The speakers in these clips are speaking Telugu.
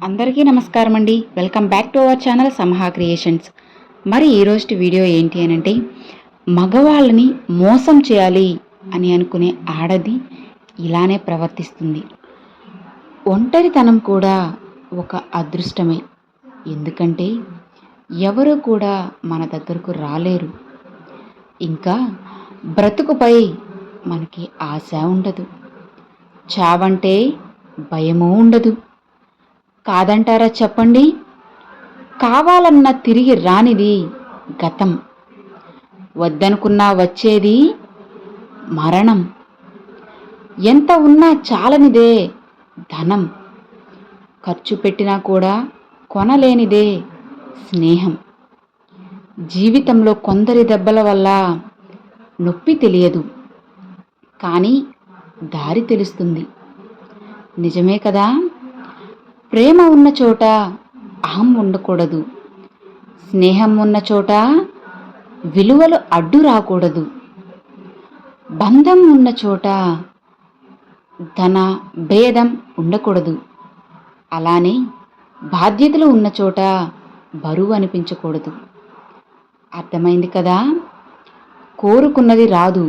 అందరికీ నమస్కారం అండి. Welcome back to our channel Samaha creations. మరి ఈరోజు వీడియో ఏంటి అనంటే, మగవాళ్ళని మోసం చేయాలి అని అనుకునే ఆడది ఇలానే ప్రవర్తిస్తుంది. ఒంటరితనం కూడా ఒక అదృష్టమే. ఎందుకంటే ఎవరు కూడా మన దగ్గరకు రాలేరు. ఇంకా బ్రతుకుపై మనకి ఆశ ఉండదు. చావంటే భయమూ ఉండదు. కాదంటారా చెప్పండి? కావాలన్నా తిరిగి రానిది గతం, వద్దనుకున్నా వచ్చేది మరణం. ఎంత ఉన్నా చాలనిదే ధనం, ఖర్చు పెట్టినా కూడా కొనలేనిదే స్నేహం. జీవితంలో కొందరి దెబ్బల వల్ల నొప్పి తెలియదు, కానీ దారి తెలుస్తుంది. నిజమే కదా? ప్రేమ ఉన్న చోట అహం ఉండకూడదు. స్నేహం ఉన్న చోట విలువలు అడ్డు రాకూడదు. బంధం ఉన్న చోట ధన భేదం ఉండకూడదు. అలానే బాధ్యతలు ఉన్న చోట బరువు అనిపించకూడదు. అర్థమైంది కదా? కోరుకున్నది రాదు,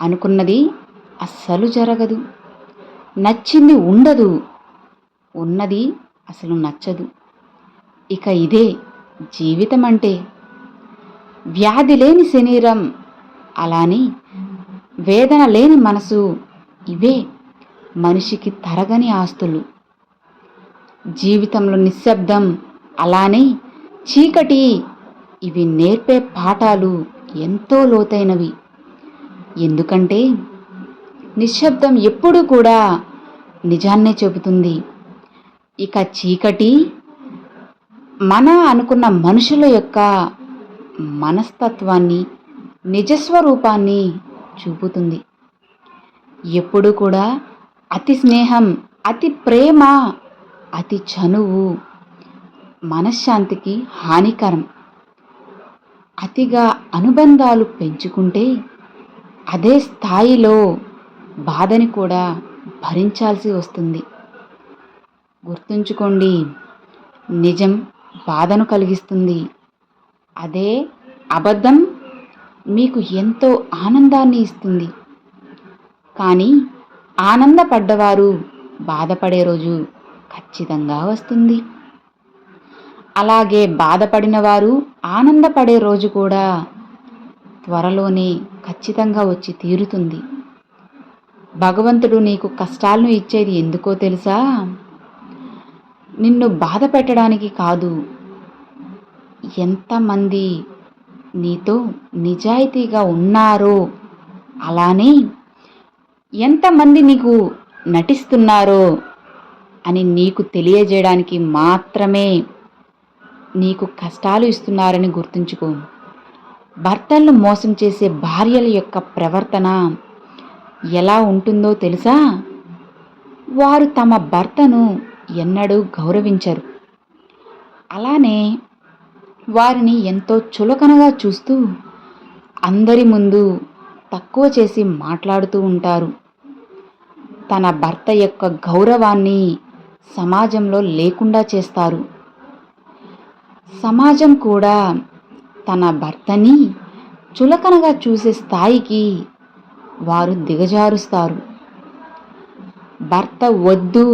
అనుకున్నది అస్సలు జరగదు, నచ్చింది ఉండదు, ఉన్నది అసలు నచ్చదు. ఇక ఇదే జీవితం అంటే. వ్యాధి లేని శరీరం, అలానే వేదన లేని మనసు, ఇవే మనిషికి తరగని ఆస్తులు. జీవితంలో నిశ్శబ్దం, అలానే చీకటి, ఇవి నేర్పే పాఠాలు ఎంతో లోతైనవి. ఎందుకంటే నిశ్శబ్దం ఎప్పుడూ కూడా నిజాన్నే చెబుతుంది. ఇక చీకటి మన అనుకున్న మనుషుల యొక్క మనస్తత్వాన్ని, నిజస్వరూపాన్ని చూపుతుంది. ఎప్పుడు కూడా అతి స్నేహం, అతి ప్రేమ, అతి చనువు మనశ్శాంతికి హానికరం. అతిగా అనుబంధాలు పెంచుకుంటే అదే స్థాయిలో బాధని కూడా భరించాల్సి వస్తుంది. గుర్తుంచుకోండి, నిజం బాధను కలిగిస్తుంది. అదే అబద్ధం మీకు ఎంతో ఆనందాన్ని ఇస్తుంది. కానీ ఆనందపడ్డవారు బాధపడే రోజు ఖచ్చితంగా వస్తుంది. అలాగే బాధపడిన వారు ఆనందపడే రోజు కూడా త్వరలోనే ఖచ్చితంగా వచ్చి తీరుతుంది. భగవంతుడు నీకు కష్టాలను ఇచ్చేది ఎందుకో తెలుసా? నిన్ను బాధ పెట్టడానికి కాదు. ఎంతమంది నీతో నిజాయితీగా ఉన్నారో, అలానే ఎంతమంది నీకు నటిస్తున్నారో అని నీకు తెలియజేయడానికి మాత్రమే నీకు కష్టాలు ఇస్తున్నారని గుర్తుంచుకో. భర్తలను మోసం చేసే భార్యల యొక్క ప్రవర్తన ఎలా ఉంటుందో తెలుసా? వారు తమ భర్తను ఎన్నడూ గౌరవించరు. అలానే వారిని ఎంతో చులకనగా చూస్తూ అందరి ముందు తక్కువ చేసి మాట్లాడుతూ ఉంటారు. తన భర్త యొక్క గౌరవాన్ని సమాజంలో లేకుండా చేస్తారు. సమాజం కూడా తన భర్తని చులకనగా చూసే స్థాయికి వారు దిగజారుస్తారు. భర్త వద్దు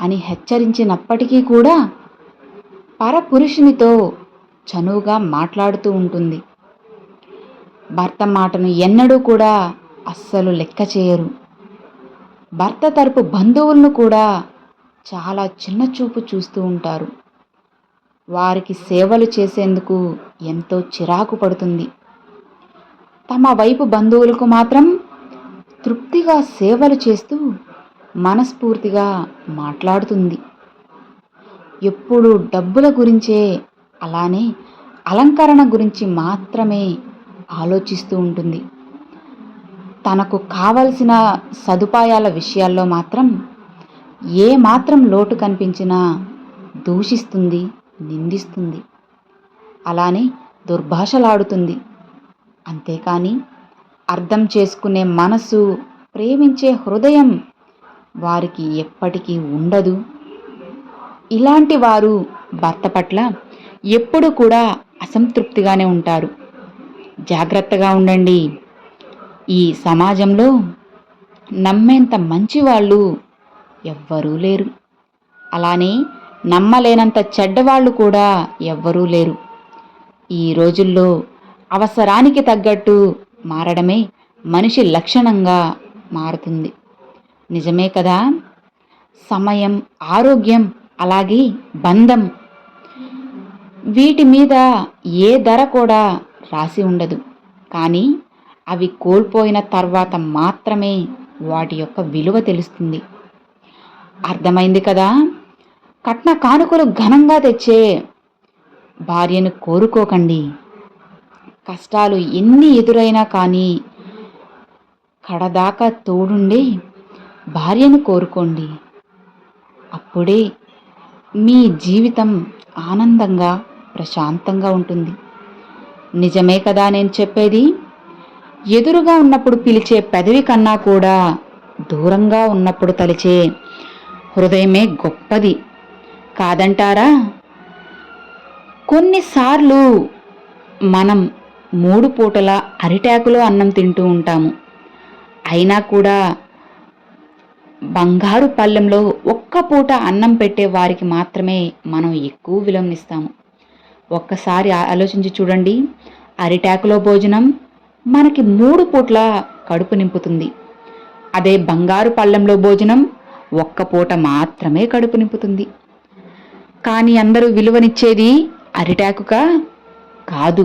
అని హెచ్చరించినప్పటికీ కూడా పరపురుషునితో చనువుగా మాట్లాడుతూ ఉంటుంది. భర్త మాటను ఎన్నడూ కూడా అస్సలు లెక్క చేయరు. భర్త తరపు బంధువులను కూడా చాలా చిన్న చూపు చూస్తూ ఉంటారు. వారికి సేవలు చేసేందుకు ఎంతో చిరాకు పడుతుంది. తమ వైపు బంధువులకు మాత్రం తృప్తిగా సేవలు చేస్తూ మనస్ఫూర్తిగా మాట్లాడుతుంది. ఎప్పుడు డబ్బుల గురించే, అలానే అలంకరణ గురించి మాత్రమే ఆలోచిస్తూ ఉంటుంది. తనకు కావలసిన సదుపాయాల విషయాల్లో మాత్రం ఏ మాత్రం లోటు కనిపించినా దూషిస్తుంది, నిందిస్తుంది, అలానే దుర్భాషలాడుతుంది. అంతేకాని అర్థం చేసుకునే మనసు, ప్రేమించే హృదయం వారికి ఎప్పటికీ ఉండదు. ఇలాంటి వారు భర్త పట్ల ఎప్పుడు కూడా అసంతృప్తిగానే ఉంటారు. జాగ్రత్తగా ఉండండి. ఈ సమాజంలో నమ్మేంత మంచివాళ్ళు ఎవ్వరూ లేరు. అలానే నమ్మలేనంత చెడ్డవాళ్ళు కూడా ఎవ్వరూ లేరు. ఈ రోజుల్లో అవసరానికి తగ్గట్టు మారడమే మనిషి లక్షణంగా మారుతుంది. నిజమే కదా? సమయం, ఆరోగ్యం, అలాగే బంధం, వీటి మీద ఏ ధర కూడా రాసి ఉండదు. కానీ అవి కోల్పోయిన తర్వాత మాత్రమే వాటి యొక్క విలువ తెలుస్తుంది. అర్థమైంది కదా? కట్న కానుకలు ఘనంగా తెచ్చే భార్యను కోరుకోకండి. కష్టాలు ఎన్ని ఎదురైనా కానీ కడదాకా తోడుండే భార్యను కోరుకోండి. అప్పుడే మీ జీవితం ఆనందంగా, ప్రశాంతంగా ఉంటుంది. నిజమే కదా నేను చెప్పేది? ఎదురుగా ఉన్నప్పుడు పిలిచే పెదవి కన్నా కూడా దూరంగా ఉన్నప్పుడు తలిచే హృదయమే గొప్పది కాదంటారా? కొన్నిసార్లు మనం 3 పూటల అరిటాకులో అన్నం తింటూ ఉంటాము. అయినా కూడా బంగారు పళ్ళెంలో ఒక్క పూట అన్నం పెట్టే వారికి మాత్రమే మనం ఎక్కువ విలువనిస్తాము. ఒక్కసారి ఆలోచించి చూడండి. అరిటాకులో భోజనం మనకి 3 పూట్ల కడుపు నింపుతుంది. అదే బంగారు పళ్ళెంలో భోజనం ఒక్క పూట మాత్రమే కడుపు నింపుతుంది. కానీ అందరూ విలువనిచ్చేది అరిటాకుగా కాదు,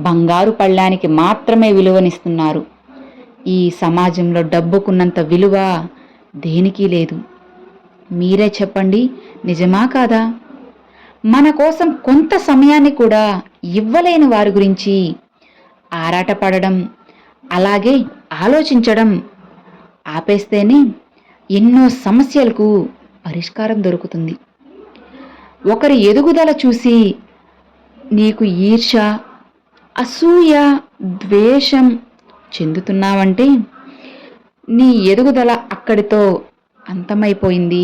బంగారు పళ్ళానికి మాత్రమే విలువనిస్తున్నారు. ఈ సమాజంలో డబ్బుకున్నంత విలువ దేనికి లేదు. మీరే చెప్పండి, నిజమా కాదా? మన కోసం కొంత సమయాన్ని కూడా ఇవ్వలేని వారి గురించి ఆరాటపడడం, అలాగే ఆలోచించడం ఆపేస్తేనే ఎన్నో సమస్యలకు పరిష్కారం దొరుకుతుంది. ఒకరి ఎదుగుదల చూసి నీకు ఈర్ష, అసూయ, ద్వేషం చెందుతున్నావంటే నీ ఎదుగుదల అక్కడితో అంతమైపోయింది,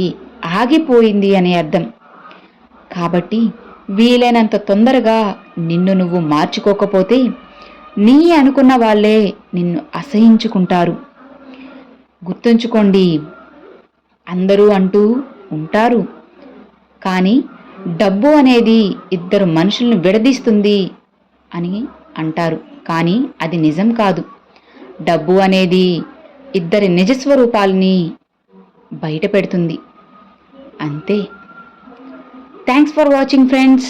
ఆగిపోయింది అనే అర్థం. కాబట్టి వీలైనంత తొందరగా నిన్ను నువ్వు మార్చుకోకపోతే నీ అనుకున్న వాళ్ళే నిన్ను అసహించుకుంటారు. గుర్తుంచుకోండి, అందరూ అంటూ ఉంటారు, కానీ డబ్బు అనేది ఇద్దరు మనుషుల్ని విడదీస్తుంది అని అంటారు. కానీ అది నిజం కాదు. డబ్బు అనేది ఇద్దరి నిజస్వరూపాలని బయట పెడుతుంది. అంతే. Thanks for watching friends.